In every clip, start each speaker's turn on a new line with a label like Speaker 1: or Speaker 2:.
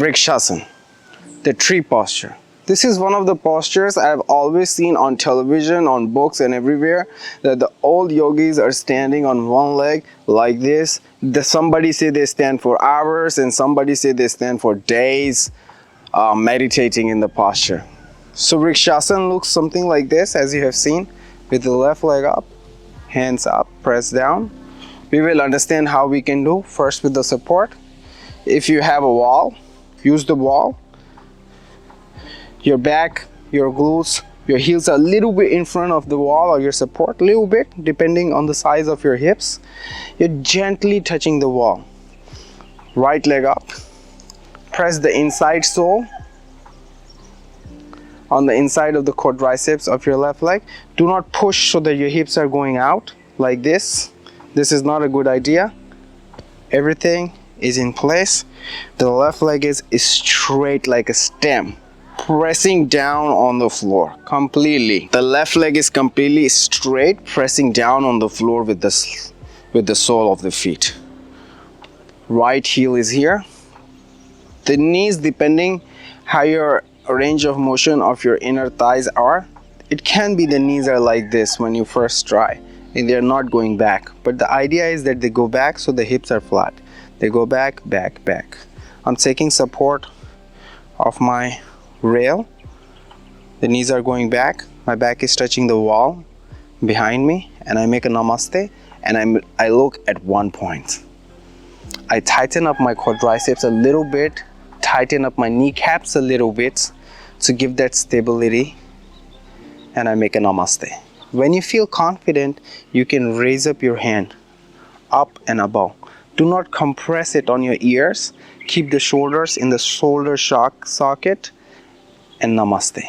Speaker 1: Vrikshasana, the tree posture. This is one of the postures I've always seen on television, on books and everywhere, that the old yogis are standing on one leg like this. Somebody say they stand for hours and somebody say they stand for days meditating in the posture. So Vrikshasana looks something like this, as you have seen, with the left leg up, hands up, press down. We will understand how we can do first with the support. If you have a wall, use the wall. Your back, your glutes, your heels are a little bit in front of the wall or your support, a little bit depending on the size of your hips. You're gently touching the wall. Right leg up. Press the inside sole on the inside of the quadriceps of your left leg. Do not push so that your hips are going out like this. This is not a good idea. Everything is in place. The left leg is straight like a stem, pressing down on the floor completely. The left leg is completely straight, pressing down on the floor with the sole of the feet. Right heel is here. The knees, depending how your range of motion of your inner thighs are, it can be the knees are like this when you first try and they're not going back, but the idea is that they go back so the hips are flat. They go back, back, back. I'm taking support of my rail. The knees are going back, my back is touching the wall behind me, and I make a namaste and I look at one point. I tighten up my quadriceps a little bit, tighten up my kneecaps a little bit to give that stability, and I make a namaste. When you feel confident, you can raise up your hand up and above. Do not compress it on your ears. Keep the shoulders in the shoulder socket and namaste.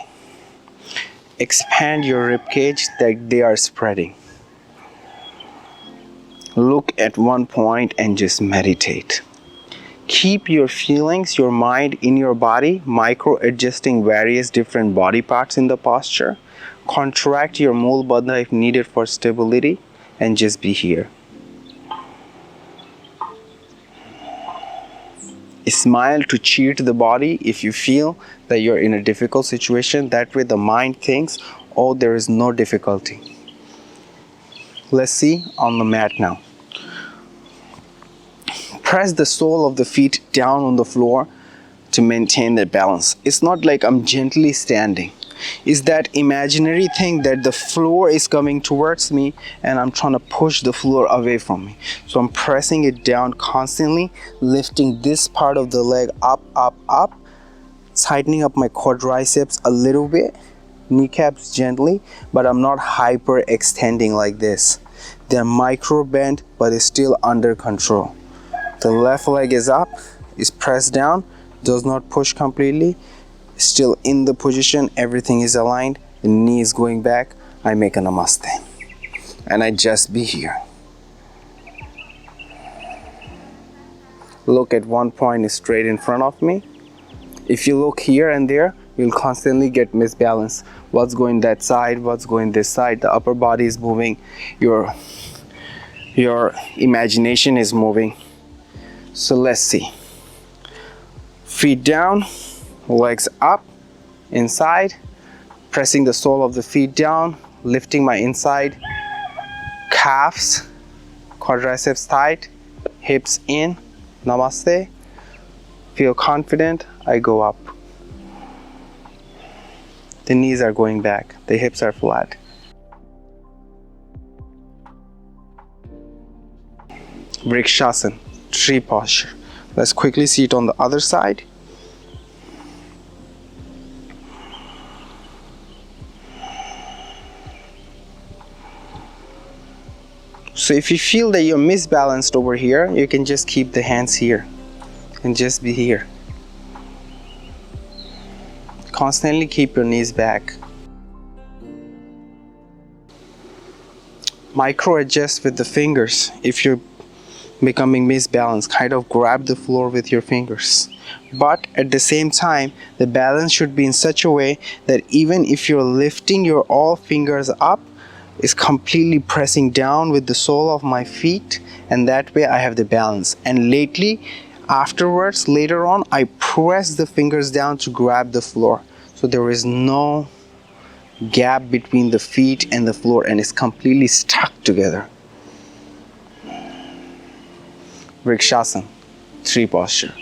Speaker 1: Expand your rib cage that they are spreading. Look at one point and just meditate. Keep your feelings, your mind in your body, micro adjusting various different body parts in the posture. Contract your Mool Bandha if needed for stability, and just be here. Smile to cheer to the body if you feel that you're in a difficult situation. That way the mind thinks, oh, there is no difficulty. Let's see on the mat now. Press the sole of the feet down on the floor to maintain that balance. It's not like I'm gently standing. It's that imaginary thing that the floor is coming towards me and I'm trying to push the floor away from me. So I'm pressing it down constantly, lifting this part of the leg up, up, up, tightening up my quadriceps a little bit, kneecaps gently, but I'm not hyper extending like this. They're micro bent, but it's still under control. The left leg is up, is pressed down, does not push completely, still in the position, everything is aligned, the knee is going back. I make a namaste and I just be here. Look at one point straight in front of me. If you look here and there, you'll constantly get misbalance. What's going that side, what's going this side, the upper body is moving, your imagination is moving. So let's see. Feet down, legs up, inside, pressing the sole of the feet down, lifting my inside calves, quadriceps tight, hips in, namaste. Feel confident, I go up. The knees are going back, the hips are flat. Vrikshasana, tree posture. Let's quickly see it on the other side. So if you feel that you're misbalanced over here, you can just keep the hands here and just be here. Constantly keep your knees back. Micro adjust with the fingers. If you're becoming misbalanced, kind of grab the floor with your fingers. But at the same time, the balance should be in such a way that even if you're lifting your all fingers up, is completely pressing down with the sole of my feet, and that way I have the balance. And lately Afterwards, later on, I press the fingers down to grab the floor. So there is no gap between the feet and the floor, and it's completely stuck together. Vrikshasana, tree posture.